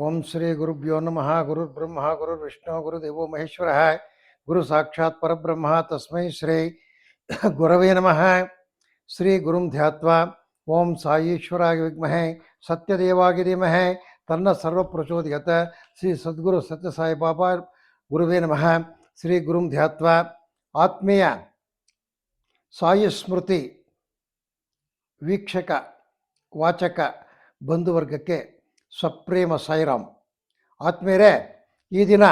ಓಂ ಶ್ರೀ ಗುರುಭ್ಯೋ ನಮಃ. ಗುರುರ್ಬ್ರಹ್ಮ ಗುರುರ್ವಿಷ್ಣು ಗುರುದೇವೋ ಮಹೇಶ್ವರ. ಗುರು ಸಾಕ್ಷಾತ್ ಪರಬ್ರಹ್ಮ ತಸ್ಮೈ ಶ್ರೀ ಗುರವೇ ನಮಃ. ಶ್ರೀ ಗುರುಂ ಧ್ಯಾತ್ವಾ ಓಂ ಸಾಯೀಶ್ವರಾಯ ವಿದ್ಮಹೇ ಸತ್ಯದೇವಾಯ ಧೀಮಹಿ ತನ್ನ ಸರ್ವ ಪ್ರಚೋದಯತ. ಶ್ರೀ ಸದ್ಗುರು ಸತ್ಯ ಸಾಯಿ ಬಾಬಾ ಗುರುವೇ ನಮಃ. ಶ್ರೀ ಗುರುಂ ಧ್ಯಾತ್ವಾ ಆತ್ಮೀಯ ಸಾಯಿ ಸ್ಮೃತಿ ವೀಕ್ಷಕ ವಾಚಕ ಬಂಧುವರ್ಗಕ್ಕೆ ಸಪ್ರೇಮ ಸಾಯಿರಾಮ್. ಆತ್ಮೀಯರೇ, ಈ ದಿನ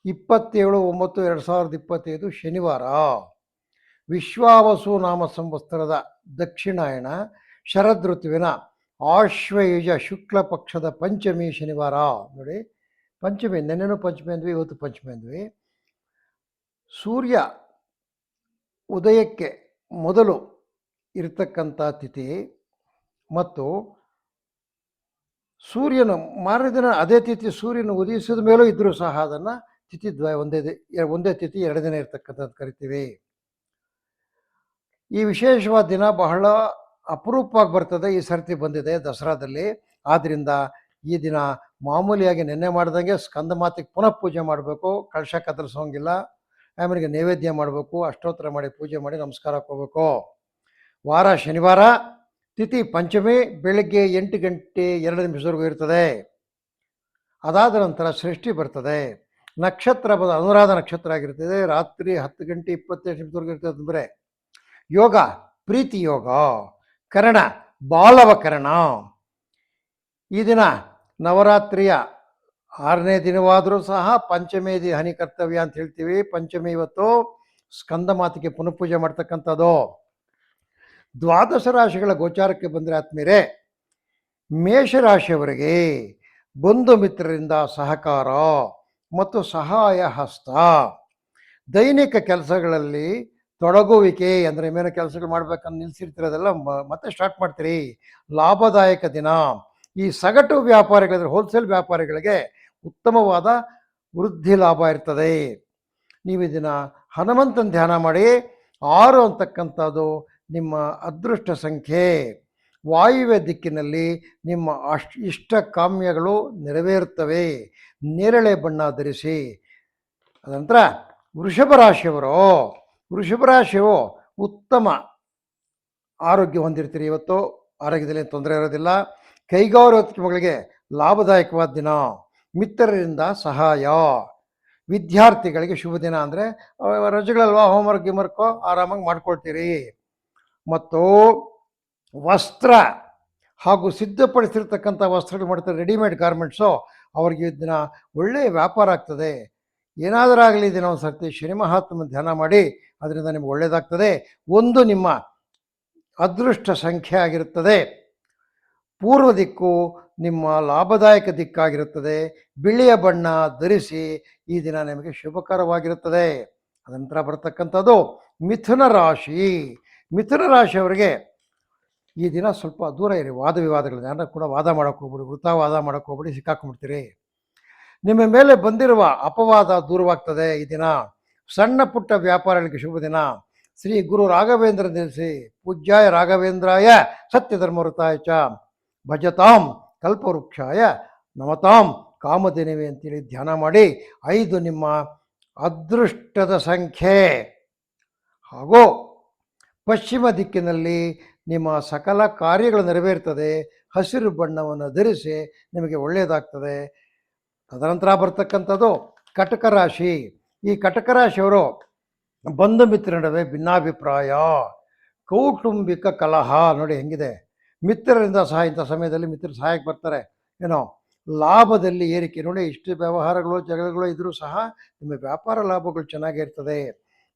27/9/2025 ಶನಿವಾರ, ವಿಶ್ವಾವಸು ನಾಮ ಸಂವತ್ಸರದ ದಕ್ಷಿಣಾಯಣ ಶರದ್ ಋತುವಿನ ಆಶ್ವಯುಜ ಶುಕ್ಲ ಪಕ್ಷದ ಪಂಚಮಿ ಶನಿವಾರ. ನೋಡಿ, ಪಂಚಮಿ, ನೆನ್ನೆನೂ ಪಂಚಮಿ ಅಂದ್ವಿ, ಇವತ್ತು ಪಂಚಮಿ ಅಂದ್ವಿ. ಸೂರ್ಯ ಉದಯಕ್ಕೆ ಮೊದಲು ಇರತಕ್ಕಂಥ ತಿಥಿ ಮತ್ತು ಸೂರ್ಯನು ಮಾರನೇ ದಿನ ಅದೇ ತಿಥಿ ಸೂರ್ಯನ ಉದಯಿಸಿದ ಮೇಲೂ ಇದ್ದರೂ ಸಹ ಅದನ್ನು ತಿಥಿ ಒಂದೇ ತಿಥಿ 2 ದಿನ ಇರ್ತಕ್ಕಂಥದ್ದು ಕರಿತೀವಿ. ಈ ವಿಶೇಷವಾದ ದಿನ ಬಹಳ ಅಪರೂಪವಾಗಿ ಬರ್ತದೆ. ಈ ಸರ್ತಿ ಬಂದಿದೆ ದಸರಾದಲ್ಲಿ. ಆದ್ದರಿಂದ ಈ ದಿನ ಮಾಮೂಲಿಯಾಗಿ ನೆನ್ನೆ ಮಾಡ್ದಂಗೆ ಸ್ಕಂದ ಮಾತಿಗೆ ಪುನಃ ಪೂಜೆ ಮಾಡಬೇಕು. ಕಳಶ ಕತ್ತರಿಸೋಂಗಿಲ್ಲ. ಆಮೇಲೆ ನೈವೇದ್ಯ ಮಾಡಬೇಕು, ಅಷ್ಟೋತ್ತರ ಮಾಡಿ ಪೂಜೆ ಮಾಡಿ ನಮಸ್ಕಾರಕ್ಕೆ ಹೋಗ್ಬೇಕು. ವಾರ ಶನಿವಾರ, ತಿಥಿ ಪಂಚಮಿ, ಬೆಳಗ್ಗೆ 8 ಗಂಟೆ 2 ನಿಮಿಷವರೆಗೂ ಇರ್ತದೆ. ಅದಾದ ನಂತರ ಸೃಷ್ಟಿ ಬರ್ತದೆ. ನಕ್ಷತ್ರ ಅನುರಾಧ ನಕ್ಷತ್ರ ಆಗಿರ್ತದೆ. ರಾತ್ರಿ 10 ಗಂಟೆ 28 ನಿಮಿಷವರೆಗೂ ಇರ್ತದೆ. ಅಂದರೆ ಯೋಗ ಪ್ರೀತಿ ಯೋಗ, ಕರಣ ಬಾಲವಕರಣ. ಈ ದಿನ ನವರಾತ್ರಿಯ 6ನೇ ದಿನವಾದರೂ ಸಹ ಪಂಚಮಿ ಹನಿ ಕರ್ತವ್ಯ ಅಂತ ಹೇಳ್ತೀವಿ. ಪಂಚಮಿ ಇವತ್ತು ಸ್ಕಂದ ಮಾತಿಗೆ ಪುನಃ ಪೂಜೆ ಮಾಡ್ತಕ್ಕಂಥದ್ದು. ದ್ವಾದಶ ರಾಶಿಗಳ ಗೋಚಾರಕ್ಕೆ ಬಂದರೆ ಆತ್ಮೀಯರೇ, ಮೇಷರಾಶಿಯವರಿಗೆ ಬಂಧು ಮಿತ್ರರಿಂದ ಸಹಕಾರ ಮತ್ತು ಸಹಾಯ ಹಸ್ತ. ದೈನಿಕ ಕೆಲಸಗಳಲ್ಲಿ ತೊಡಗುವಿಕೆ, ಅಂದರೆ ಮೇನ ಕೆಲಸಗಳು ಮಾಡ್ಬೇಕಂತ ನಿಲ್ಲಿಸಿರ್ತಿರೋದೆಲ್ಲ ಮತ್ತೆ ಸ್ಟಾರ್ಟ್ ಮಾಡ್ತೀರಿ. ಲಾಭದಾಯಕ ದಿನ. ಈ ಸಗಟು ವ್ಯಾಪಾರಿಗಳಿದ್ರೆ ಹೋಲ್ಸೇಲ್ ವ್ಯಾಪಾರಿಗಳಿಗೆ ಉತ್ತಮವಾದ ವೃದ್ಧಿ ಲಾಭ ಇರ್ತದೆ. ನೀವು ಇದನ್ನ ಹನುಮಂತನ ಧ್ಯಾನ ಮಾಡಿ. 6 ಅಂತಕ್ಕಂಥದ್ದು ನಿಮ್ಮ ಅದೃಷ್ಟ ಸಂಖ್ಯೆ. ವಾಯುವ್ಯ ದಿಕ್ಕಿನಲ್ಲಿ ನಿಮ್ಮ ಇಷ್ಟ ಕಾಮ್ಯಗಳು ನೆರವೇರುತ್ತವೆ. ನೇರಳೆ ಬಣ್ಣ ಧರಿಸಿ. ಅನಂತರ ವೃಷಭ ರಾಶಿಯವರು ಉತ್ತಮ ಆರೋಗ್ಯ ಹೊಂದಿರ್ತೀರಿ. ಇವತ್ತು ಆರೋಗ್ಯದಲ್ಲಿ ತೊಂದರೆ ಇರೋದಿಲ್ಲ. ಕೈಗಾರಿಕೋದ್ಯಮಗಳಿಗೆ ಲಾಭದಾಯಕವಾದ ದಿನ. ಮಿತ್ರರಿಂದ ಸಹಾಯ. ವಿದ್ಯಾರ್ಥಿಗಳಿಗೆ ಶುಭ ದಿನ. ಅಂದರೆ ರಜೆಗಳಲ್ವಾ, ಹೋಮ್ವರ್ಕ್ ಗಿಮರ್ಕೋ ಆರಾಮಾಗಿ ಮಾಡ್ಕೊಳ್ತೀರಿ. ಮತ್ತು ವಸ್ತ್ರ ಹಾಗೂ ಸಿದ್ಧಪಡಿಸಿರ್ತಕ್ಕಂಥ ವಸ್ತ್ರಗಳು ಮಾಡ್ತಾರೆ, ರೆಡಿಮೇಡ್ ಗಾರ್ಮೆಂಟ್ಸು, ಅವ್ರಿಗೆ ದಿನ ಒಳ್ಳೆಯ ವ್ಯಾಪಾರ ಆಗ್ತದೆ. ಏನಾದರೂ ಆಗಲಿ ದಿನ ಒಂದು ಸರ್ತಿ ಶನಿ ಮಹಾತ್ಮನ ಧ್ಯಾನ ಮಾಡಿ, ಅದರಿಂದ ನಿಮ್ಗೆ ಒಳ್ಳೆಯದಾಗ್ತದೆ. 1 ನಿಮ್ಮ ಅದೃಷ್ಟ ಸಂಖ್ಯೆ ಆಗಿರುತ್ತದೆ. ಪೂರ್ವ ದಿಕ್ಕು ನಿಮ್ಮ ಲಾಭದಾಯಕ ದಿಕ್ಕಾಗಿರುತ್ತದೆ. ಬಿಳಿಯ ಬಣ್ಣ ಧರಿಸಿ. ಈ ದಿನ ನಿಮಗೆ ಶುಭಕರವಾಗಿರುತ್ತದೆ. ಅನಂತರ ಬರ್ತಕ್ಕಂಥದ್ದು ಮಿಥುನ ರಾಶಿ. ಮಿಥುನ ರಾಶಿಯವರಿಗೆ ಈ ದಿನ ಸ್ವಲ್ಪ ದೂರ ಇರಿ ವಾದ ವಿವಾದಗಳು. ಯಾರು ಕೂಡ ವಾದ ಮಾಡೋಕ್ಕೆ ಹೋಗ್ಬಿಡಿ, ವೃಥಾವಾದ ಮಾಡೋಕ್ಕೆ ಹೋಗ್ಬಿಡಿ, ಸಿಕ್ಕಾಕೊಂಡ್ಬಿಡ್ತೀರಿ. ನಿಮ್ಮ ಮೇಲೆ ಬಂದಿರುವ ಅಪವಾದ ದೂರವಾಗ್ತದೆ ಈ ದಿನ. ಸಣ್ಣ ಪುಟ್ಟ ವ್ಯಾಪಾರಗಳಿಗೆ ಶುಭ ದಿನ. ಶ್ರೀ ಗುರು ರಾಘವೇಂದ್ರ ನಿಲ್ಲಿಸಿ ಪೂಜ್ಯಾಯ ರಾಘವೇಂದ್ರಾಯ ಸತ್ಯಧರ್ಮವೃತಾಯ ಚ ಭಜತಾಂ ಕಲ್ಪವೃಕ್ಷಾಯ ನಮತಾಂ ಕಾಮಧೇನವೇ ಅಂತೇಳಿ ಧ್ಯಾನ ಮಾಡಿ. 5 ನಿಮ್ಮ ಅದೃಷ್ಟದ ಸಂಖ್ಯೆ. ಹಾಗೂ ಪಶ್ಚಿಮ ದಿಕ್ಕಿನಲ್ಲಿ ನಿಮ್ಮ ಸಕಲ ಕಾರ್ಯಗಳು ನೆರವೇರ್ತದೆ. ಹಸಿರು ಬಣ್ಣವನ್ನು ಧರಿಸಿ, ನಿಮಗೆ ಒಳ್ಳೆಯದಾಗ್ತದೆ. ತದನಂತರ ಬರ್ತಕ್ಕಂಥದ್ದು ಕಟಕ ರಾಶಿ. ಈ ಕಟಕ ರಾಶಿಯವರು ಬಂಧು ಮಿತ್ರ ನಡುವೆ ಭಿನ್ನಾಭಿಪ್ರಾಯ, ಕೌಟುಂಬಿಕ ಕಲಹ. ನೋಡಿ ಹೆಂಗಿದೆ. ಮಿತ್ರರಿಂದ ಸಹ ಇಂಥ ಸಮಯದಲ್ಲಿ ಮಿತ್ರರು ಸಹಾಯಕ್ಕೆ ಬರ್ತಾರೆ. ಏನೋ ಲಾಭದಲ್ಲಿ ಏರಿಕೆ. ನೋಡಿ, ಇಷ್ಟು ವ್ಯವಹಾರಗಳು ಜಗಳಗಳು ಇದ್ದರೂ ಸಹ ನಿಮ್ಮ ವ್ಯಾಪಾರ ಲಾಭಗಳು ಚೆನ್ನಾಗಿರ್ತದೆ,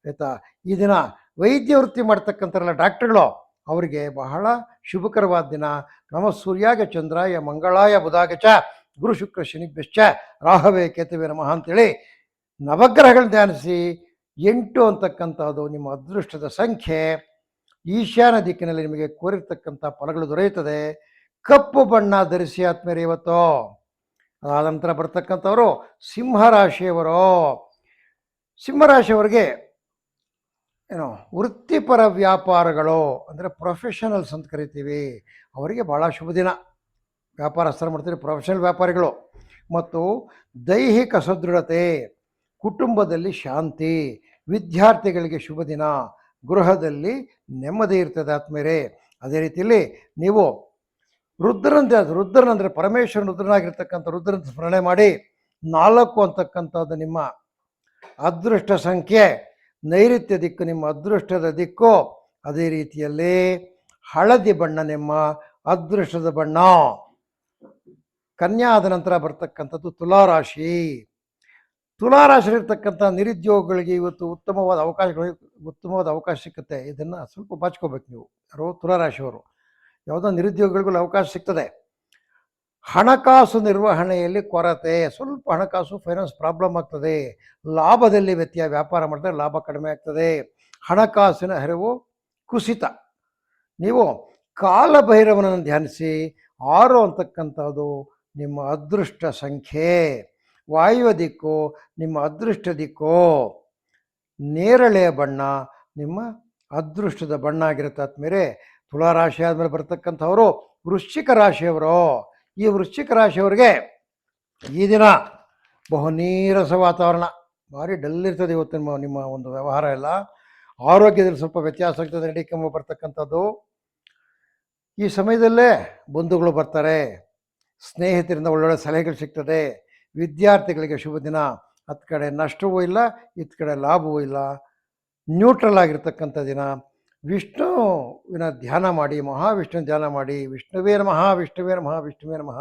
ಆಯಿತಾ. ಈ ದಿನ ವೈದ್ಯ ವೃತ್ತಿ ಮಾಡ್ತಕ್ಕಂಥರಲ್ಲ, ಡಾಕ್ಟ್ರುಗಳು, ಅವರಿಗೆ ಬಹಳ ಶುಭಕರವಾದ ದಿನ. ನಮ ಸೂರ್ಯಾಗ ಚಂದ್ರಾಯ ಮಂಗಳಾಯ ಬುಧಾಗ ಚ ಗುರು ಶುಕ್ರ ಶನಿಭ್ಯಶ್ಚ ರಾಹವೇ ಕೇತುವೆ ನಮಃ ಅಂತೇಳಿ ನವಗ್ರಹಗಳನ್ನ ಧ್ಯಾನಿಸಿ. 8 ಅಂತಕ್ಕಂಥದ್ದು ನಿಮ್ಮ ಅದೃಷ್ಟದ ಸಂಖ್ಯೆ. ಈಶಾನ್ಯ ದಿಕ್ಕಿನಲ್ಲಿ ನಿಮಗೆ ಕೋರಿರ್ತಕ್ಕಂಥ ಫಲಗಳು ದೊರೆಯುತ್ತದೆ. ಕಪ್ಪು ಬಣ್ಣ ಧರಿಸಿ ಆತ್ಮೀಯರೇ ಇವತ್ತು. ಅದಾದ ನಂತರ ಬರ್ತಕ್ಕಂಥವರು ಸಿಂಹರಾಶಿಯವರಿಗೆ ಏನೋ ವೃತ್ತಿಪರ ವ್ಯಾಪಾರಗಳು, ಅಂದರೆ ಪ್ರೊಫೆಷನಲ್ಸ್ ಅಂತ ಕರಿತೀವಿ, ಅವರಿಗೆ ಭಾಳ ಶುಭ ದಿನ. ವ್ಯಾಪಾರಸ್ಥರು ಮಾಡ್ತೀರಿ, ಪ್ರೊಫೆಷನಲ್ ವ್ಯಾಪಾರಿಗಳು. ಮತ್ತು ದೈಹಿಕ ಸದೃಢತೆ, ಕುಟುಂಬದಲ್ಲಿ ಶಾಂತಿ, ವಿದ್ಯಾರ್ಥಿಗಳಿಗೆ ಶುಭ ದಿನ, ಗೃಹದಲ್ಲಿ ನೆಮ್ಮದಿ ಇರ್ತದೆ ಆತ್ಮೇರೆ. ಅದೇ ರೀತಿಯಲ್ಲಿ ನೀವು ರುದ್ರನಂದರೆ ಪರಮೇಶ್ವರನ ರುದ್ರನಾಗಿರ್ತಕ್ಕಂಥ ರುದ್ರನ ಸ್ಮರಣೆ ಮಾಡಿ 4 ಅಂತಕ್ಕಂಥದ್ದು ನಿಮ್ಮ ಅದೃಷ್ಟ ಸಂಖ್ಯೆ, ನೈಋತ್ಯ ದಿಕ್ಕು ನಿಮ್ಮ ಅದೃಷ್ಟದ ದಿಕ್ಕು. ಅದೇ ರೀತಿಯಲ್ಲಿ ಹಳದಿ ಬಣ್ಣ ನಿಮ್ಮ ಅದೃಷ್ಟದ ಬಣ್ಣ. ಕನ್ಯಾ ಆದ ನಂತರ ಬರ್ತಕ್ಕಂಥದ್ದು ತುಲಾರಾಶಿ. ತುಲಾರಾಶಿಯಲ್ಲಿರ್ತಕ್ಕಂಥ ನಿರುದ್ಯೋಗಿಗಳಿಗೆ ಇವತ್ತು ಉತ್ತಮವಾದ ಅವಕಾಶ ಸಿಕ್ಕುತ್ತೆ. ಇದನ್ನು ಸ್ವಲ್ಪ ಬಾಚ್ಕೋಬೇಕು ನೀವು, ಯಾರೋ ತುಲಾರಾಶಿಯವರು. ಯಾವುದೋ ನಿರುದ್ಯೋಗಿಗಳಿಗೂ ಅವಕಾಶ ಸಿಗ್ತದೆ. ಹಣಕಾಸು ನಿರ್ವಹಣೆಯಲ್ಲಿ ಕೊರತೆ, ಸ್ವಲ್ಪ ಹಣಕಾಸು ಫೈನಾನ್ಸ್ ಪ್ರಾಬ್ಲಮ್ ಆಗ್ತದೆ. ಲಾಭದಲ್ಲಿ ವ್ಯತ್ಯಯ, ವ್ಯಾಪಾರ ಮಾಡಿದ್ರೆ ಲಾಭ ಕಡಿಮೆ ಆಗ್ತದೆ. ಹಣಕಾಸಿನ ಹರಿವು ಕುಸಿತ. ನೀವು ಕಾಲಭೈರವನನ್ನು ಧ್ಯಾನಿಸಿ. 6 ಅಂತಕ್ಕಂಥದ್ದು ನಿಮ್ಮ ಅದೃಷ್ಟ ಸಂಖ್ಯೆ. ವಾಯುವ್ಯ ದಿಕ್ಕು ನಿಮ್ಮ ಅದೃಷ್ಟ ದಿಕ್ಕು. ನೇರಳೆಯ ಬಣ್ಣ ನಿಮ್ಮ ಅದೃಷ್ಟದ ಬಣ್ಣ ಆಗಿರುತ್ತೆ ಆದ್ಮೇಲೆ. ತುಲಾರಾಶಿ ಆದಮೇಲೆ ಬರ್ತಕ್ಕಂಥವರು ವೃಶ್ಚಿಕ ರಾಶಿಯವರು. ಈ ವೃಶ್ಚಿಕ ರಾಶಿಯವರಿಗೆ ಈ ದಿನ ಬಹು ನೀರಸ ವಾತಾವರಣ, ಭಾರಿ ಡಲ್ ಇರ್ತದೆ ಇವತ್ತು ನಿಮ್ಮ ಒಂದು ವ್ಯವಹಾರ ಎಲ್ಲ. ಆರೋಗ್ಯದಲ್ಲಿ ಸ್ವಲ್ಪ ವ್ಯತ್ಯಾಸ ಆಗ್ತದೆ, ನೆಡಿ ಕೆಮ್ಮು ಬರ್ತಕ್ಕಂಥದ್ದು. ಈ ಸಮಯದಲ್ಲೇ ಬಂಧುಗಳು ಬರ್ತಾರೆ, ಸ್ನೇಹಿತರಿಂದ ಒಳ್ಳೊಳ್ಳೆ ಸಲಹೆಗಳು ಸಿಗ್ತದೆ. ವಿದ್ಯಾರ್ಥಿಗಳಿಗೆ ಶುಭ ದಿನ. ಹತ್ತು ಕಡೆ ನಷ್ಟವೂ ಇಲ್ಲ, ಇತ್ತ ಕಡೆ ಲಾಭವೂ ಇಲ್ಲ, ನ್ಯೂಟ್ರಲ್ ಆಗಿರ್ತಕ್ಕಂಥ ದಿನ. ವಿಷ್ಣುವಿನ ಧ್ಯಾನ ಮಾಡಿ, ಮಹಾವಿಷ್ಣುವಿನ ಧ್ಯಾನ ಮಾಡಿ. ವಿಷ್ಣುವೇ ನಮಃ, ವಿಷ್ಣುವೇ ನಮಃ, ವಿಷ್ಣುವೇ ನಮಃ.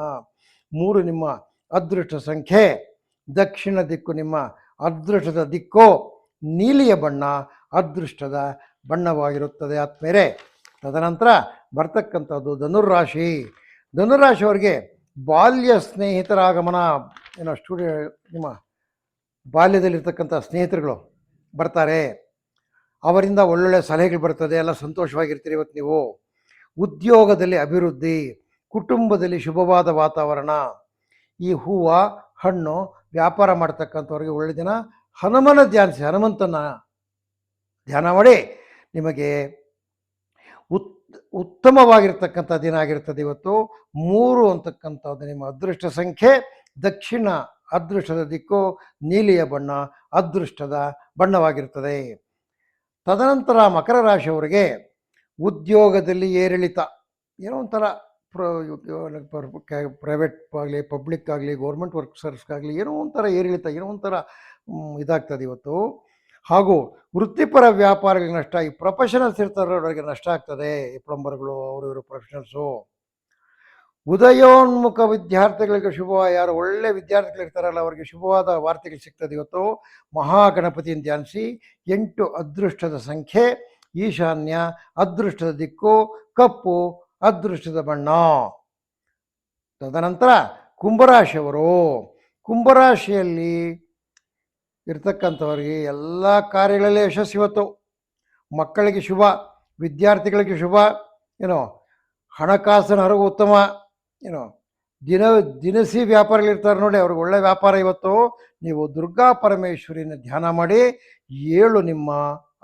3 ನಿಮ್ಮ ಅದೃಷ್ಟ ಸಂಖ್ಯೆ. ದಕ್ಷಿಣ ದಿಕ್ಕು ನಿಮ್ಮ ಅದೃಷ್ಟದ ದಿಕ್ಕು. ನೀಲಿಯ ಬಣ್ಣ ಅದೃಷ್ಟದ ಬಣ್ಣವಾಗಿರುತ್ತದೆ ಆದ್ಮೇಲೆ. ತದನಂತರ ಬರ್ತಕ್ಕಂಥದ್ದು ಧನುರ್ರಾಶಿ. ಧನುರ್ರಾಶಿಯವರಿಗೆ ಬಾಲ್ಯ ಸ್ನೇಹಿತರ ಆಗಮನ. ನಿಮ್ಮ ಬಾಲ್ಯದಲ್ಲಿರ್ತಕ್ಕಂಥ ಸ್ನೇಹಿತರುಗಳು ಬರ್ತಾರೆ, ಅವರಿಂದ ಒಳ್ಳೊಳ್ಳೆ ಸಲಹೆಗಳು ಬರ್ತದೆ, ಎಲ್ಲ ಸಂತೋಷವಾಗಿರ್ತೀರಿ ಇವತ್ತು ನೀವು. ಉದ್ಯೋಗದಲ್ಲಿ ಅಭಿವೃದ್ಧಿ, ಕುಟುಂಬದಲ್ಲಿ ಶುಭವಾದ ವಾತಾವರಣ. ಈ ಹೂವು ಹಣ್ಣು ವ್ಯಾಪಾರ ಮಾಡ್ತಕ್ಕಂಥವ್ರಿಗೆ ಒಳ್ಳೆ ದಿನ. ಹನುಮನ ಧ್ಯಾನಿಸಿ, ಹನುಮಂತನ ಧ್ಯಾನ ಮಾಡಿ. ನಿಮಗೆ ಉತ್ತಮವಾಗಿರ್ತಕ್ಕಂಥ ದಿನ ಆಗಿರ್ತದೆ ಇವತ್ತು. 3 ಅಂತಕ್ಕಂಥದ್ದು ನಿಮ್ಮ ಅದೃಷ್ಟ ಸಂಖ್ಯೆ. ದಕ್ಷಿಣ ಅದೃಷ್ಟದ ದಿಕ್ಕು. ನೀಲಿಯ ಬಣ್ಣ ಅದೃಷ್ಟದ ಬಣ್ಣವಾಗಿರ್ತದೆ. ತದನಂತರ ಮಕರ ರಾಶಿಯವರಿಗೆ ಉದ್ಯೋಗದಲ್ಲಿ ಏರಿಳಿತ. ಏನೋ ಒಂಥರ ಪ್ರೈವೇಟ್ ಆಗಲಿ, ಪಬ್ಲಿಕ್ ಆಗಲಿ, ಗೌರ್ಮೆಂಟ್ ವರ್ಕರ್ಸ್ಗಾಗಲಿ ಏನೋ ಒಂಥರ ಏರಿಳಿತ, ಏನೋ ಒಂಥರ ಇದಾಗ್ತದೆ ಇವತ್ತು. ಹಾಗೂ ವೃತ್ತಿಪರ ವ್ಯಾಪಾರಗಳಿಗೆ ನಷ್ಟ. ಈ ಪ್ರೊಫೆಷನಲ್ಸ್ ಇರ್ತಾರವರಿಗೆ ನಷ್ಟ ಆಗ್ತದೆ. ಈ ಪ್ಲಂಬರ್ಗಳು, ಅವರು ಪ್ರೊಫೆಷನಲ್ಸು. ಉದಯೋನ್ಮುಖ ವಿದ್ಯಾರ್ಥಿಗಳಿಗೆ ಶುಭ. ಯಾರು ಒಳ್ಳೆ ವಿದ್ಯಾರ್ಥಿಗಳಿರ್ತಾರಲ್ಲ ಅವರಿಗೆ ಶುಭವಾದ ವಾರ್ತೆಗಳು ಸಿಗ್ತದೆ ಇವತ್ತು. ಮಹಾಗಣಪತಿಯನ್ನು ಧ್ಯಾನಿಸಿ. 8 ಅದೃಷ್ಟದ ಸಂಖ್ಯೆ. ಈಶಾನ್ಯ ಅದೃಷ್ಟದ ದಿಕ್ಕು. ಕಪ್ಪು ಅದೃಷ್ಟದ ಬಣ್ಣ. ತದನಂತರ ಕುಂಭರಾಶಿಯವರು. ಕುಂಭರಾಶಿಯಲ್ಲಿ ಇರ್ತಕ್ಕಂಥವ್ರಿಗೆ ಎಲ್ಲ ಕಾರ್ಯಗಳಲ್ಲಿ ಯಶಸ್ಸು ಇವತ್ತು. ಮಕ್ಕಳಿಗೆ ಶುಭ, ವಿದ್ಯಾರ್ಥಿಗಳಿಗೆ ಶುಭ. ಹಣಕಾಸಿನ ಹರಿವು ಉತ್ತಮ. ದಿನಸಿ ವ್ಯಾಪಾರಿಗಳಿರ್ತಾರೆ ನೋಡಿ, ಅವ್ರಿಗೆ ಒಳ್ಳೆ ವ್ಯಾಪಾರ ಇವತ್ತು. ನೀವು ದುರ್ಗಾ ಪರಮೇಶ್ವರಿನ ಧ್ಯಾನ ಮಾಡಿ. 7 ನಿಮ್ಮ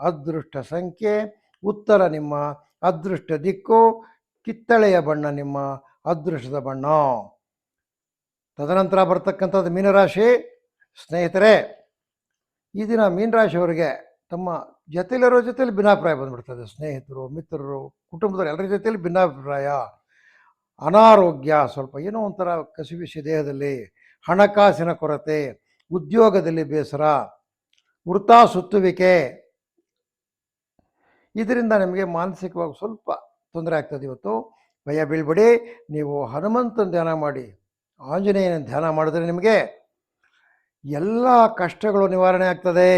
ಅದೃಷ್ಟ ಸಂಖ್ಯೆ. ಉತ್ತರ ನಿಮ್ಮ ಅದೃಷ್ಟ ದಿಕ್ಕು. ಕಿತ್ತಳೆಯ ಬಣ್ಣ ನಿಮ್ಮ ಅದೃಷ್ಟದ ಬಣ್ಣ. ತದನಂತರ ಬರ್ತಕ್ಕಂಥದ್ದು ಮೀನರಾಶಿ. ಸ್ನೇಹಿತರೆ, ಈ ದಿನ ಮೀನರಾಶಿಯವರಿಗೆ ತಮ್ಮ ಜೊತೆಲಿರೋ ಜೊತೆಯಲ್ಲಿ ಭಿನ್ನಾಭಿಪ್ರಾಯ ಬಂದ್ಬಿಡ್ತದೆ. ಸ್ನೇಹಿತರು, ಮಿತ್ರರು, ಕುಟುಂಬದವರು ಎಲ್ಲರ ಜೊತೆಯಲ್ಲಿ ಭಿನ್ನಾಭಿಪ್ರಾಯ. ಅನಾರೋಗ್ಯ, ಸ್ವಲ್ಪ ಏನೋ ಒಂಥರ ಕಸಿವಿಸಿ ದೇಹದಲ್ಲಿ. ಹಣಕಾಸಿನ ಕೊರತೆ, ಉದ್ಯೋಗದಲ್ಲಿ ಬೇಸರ, ವೃಥಾ ಸುತ್ತುವಿಕೆ. ಇದರಿಂದ ನಿಮಗೆ ಮಾನಸಿಕವಾಗಿ ಸ್ವಲ್ಪ ತೊಂದರೆ ಆಗ್ತದೆ ಇವತ್ತು. ಭಯ ಬೀಳ್ಬೇಡಿ. ನೀವು ಹನುಮಂತನ ಧ್ಯಾನ ಮಾಡಿ, ಆಂಜನೇಯನ ಧ್ಯಾನ ಮಾಡಿದ್ರೆ ನಿಮಗೆ ಎಲ್ಲ ಕಷ್ಟಗಳು ನಿವಾರಣೆ ಆಗ್ತದೆ.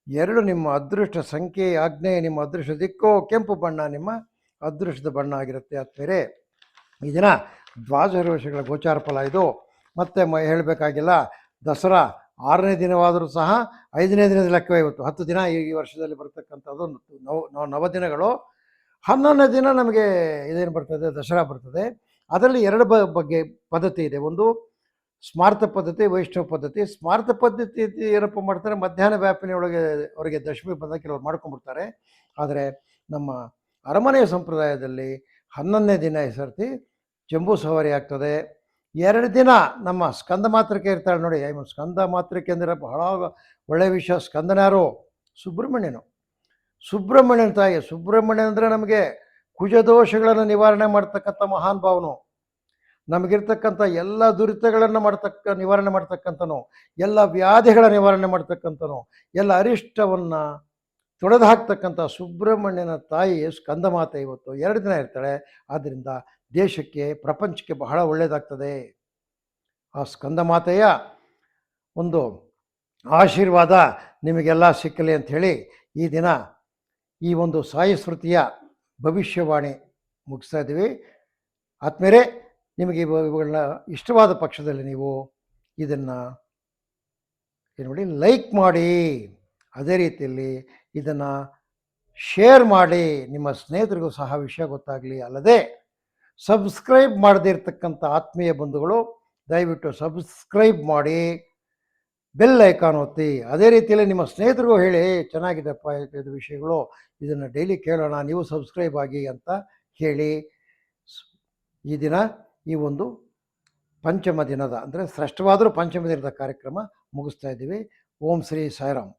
2 ನಿಮ್ಮ ಅದೃಷ್ಟ ಸಂಖ್ಯೆ. ಆಗ್ನೇಯ ನಿಮ್ಮ ಅದೃಷ್ಟ ದಿಕ್ಕು. ಕೆಂಪು ಬಣ್ಣ ನಿಮ್ಮ ಅದೃಷ್ಟದ ಬಣ್ಣ ಆಗಿರುತ್ತೆ ಆದ್ಮೇಲೆ. ಈ ದಿನ ದ್ವಾದಶ ವರ್ಷಗಳ ಗೋಚಾರ ಫಲ ಇದು. ಮತ್ತೆ ಹೇಳಬೇಕಾಗಿಲ್ಲ. ದಸರಾ 6ನೇ ದಿನವಾದರೂ ಸಹ 5ನೇ ದಿನದ ಲೆಕ್ಕವೇ ಇವತ್ತು. 10 ದಿನ ಈ ವರ್ಷದಲ್ಲಿ ಬರ್ತಕ್ಕಂಥದ್ದು ನವದಿನಗಳು. 11ನೇ ದಿನ ನಮಗೆ ಇದೇನು ಬರ್ತದೆ, ದಸರಾ ಬರ್ತದೆ. ಅದರಲ್ಲಿ 2 ಬಗ್ಗೆ ಪದ್ಧತಿ ಇದೆ. ಒಂದು ಸ್ಮಾರ್ತ ಪದ್ಧತಿ, ವೈಷ್ಣವ ಪದ್ಧತಿ. ಸ್ಮಾರ್ತ ಪದ್ಧತಿ ಏನಪ್ಪ ಮಾಡ್ತಾರೆ, ಮಧ್ಯಾಹ್ನ ವ್ಯಾಪಿನಿಯೊಳಗೆ ಅವರಿಗೆ ದಶಮಿ ಬಂದ ಕೆಲವರು ಮಾಡ್ಕೊಂಡ್ಬಿಡ್ತಾರೆ. ಆದರೆ ನಮ್ಮ ಅರಮನೆಯ ಸಂಪ್ರದಾಯದಲ್ಲಿ 11ನೇ ದಿನ ಈ ಸರ್ತಿ ಜಂಬೂ ಸವಾರಿ ಆಗ್ತದೆ. 2 ದಿನ ನಮ್ಮ ಸ್ಕಂದ ಮಾತೃಕೆ ಇರ್ತಾಳೆ ನೋಡಿ. ಸ್ಕಂದ ಮಾತೃಕೆ ಅಂದರೆ ಬಹಳ ಒಳ್ಳೆಯ ವಿಷಯ. ಸ್ಕಂದನ್ಯಾರು? ಸುಬ್ರಹ್ಮಣ್ಯನು. ಸುಬ್ರಹ್ಮಣ್ಯನ ತಾಯಿ. ಸುಬ್ರಹ್ಮಣ್ಯ ಅಂದರೆ ನಮಗೆ ಕುಜದೋಷಗಳನ್ನು ನಿವಾರಣೆ ಮಾಡ್ತಕ್ಕಂಥ ಮಹಾನ್ ಭಾವನು. ನಮಗಿರ್ತಕ್ಕಂಥ ಎಲ್ಲ ದುರಿತಗಳನ್ನು ನಿವಾರಣೆ ಮಾಡ್ತಕ್ಕಂಥನು, ಎಲ್ಲ ವ್ಯಾಧಿಗಳ ನಿವಾರಣೆ ಮಾಡ್ತಕ್ಕಂಥನು, ಎಲ್ಲ ಅರಿಷ್ಟವನ್ನು ತೊಡೆದು ಹಾಕ್ತಕ್ಕಂಥ ಸುಬ್ರಹ್ಮಣ್ಯನ ತಾಯಿ ಸ್ಕಂದಮಾತೆ ಇವತ್ತು 2 ದಿನ ಇರ್ತಾಳೆ. ಆದ್ದರಿಂದ ದೇಶಕ್ಕೆ, ಪ್ರಪಂಚಕ್ಕೆ ಬಹಳ ಒಳ್ಳೆಯದಾಗ್ತದೆ. ಆ ಸ್ಕಂದಮಾತೆಯ ಒಂದು ಆಶೀರ್ವಾದ ನಿಮಗೆಲ್ಲ ಸಿಕ್ಕಲಿ ಅಂಥೇಳಿ ಈ ದಿನ ಈ ಒಂದು ಸಾಯಿ ಸ್ಮೃತಿಯ ಭವಿಷ್ಯವಾಣಿ ಮುಗಿಸ್ತಾ ಇದ್ದೀವಿ. ಆದ್ಮೇಲೆ ನಿಮಗೆ ಇವುಗಳನ್ನ ಇಷ್ಟವಾದ ಪಕ್ಷದಲ್ಲಿ ನೀವು ಇದನ್ನು ಏನು ಮಾಡಿ, ಲೈಕ್ ಮಾಡಿ. ಅದೇ ರೀತಿಯಲ್ಲಿ ಇದನ್ನು ಶೇರ್ ಮಾಡಿ, ನಿಮ್ಮ ಸ್ನೇಹಿತರಿಗೂ ಸಹ ವಿಷಯ ಗೊತ್ತಾಗಲಿ. ಅಲ್ಲದೆ ಸಬ್ಸ್ಕ್ರೈಬ್ ಮಾಡದೇ ಇರತಕ್ಕಂಥ ಆತ್ಮೀಯ ಬಂಧುಗಳು ದಯವಿಟ್ಟು ಸಬ್ಸ್ಕ್ರೈಬ್ ಮಾಡಿ, ಬೆಲ್ ಐಕಾನ್ ಒತ್ತಿ. ಅದೇ ರೀತಿಯಲ್ಲಿ ನಿಮ್ಮ ಸ್ನೇಹಿತರಿಗೂ ಹೇಳಿ, ಚೆನ್ನಾಗಿದೆಪ್ಪ ಇದು ವಿಷಯಗಳು, ಇದನ್ನು ಡೈಲಿ ಕೇಳೋಣ, ನೀವು ಸಬ್ಸ್ಕ್ರೈಬ್ ಆಗಿ ಅಂತ ಹೇಳಿ ಈ ದಿನ ಈ ಒಂದು ಪಂಚಮ ದಿನದ ಅಂದರೆ ಶ್ರೇಷ್ಠವಾದರೂ ಪಂಚಮ ದಿನದ ಕಾರ್ಯಕ್ರಮ ಮುಗಿಸ್ತಾ ಇದ್ದೀವಿ. ಓಂ ಶ್ರೀ ಸಾಯಿರಾಮ್.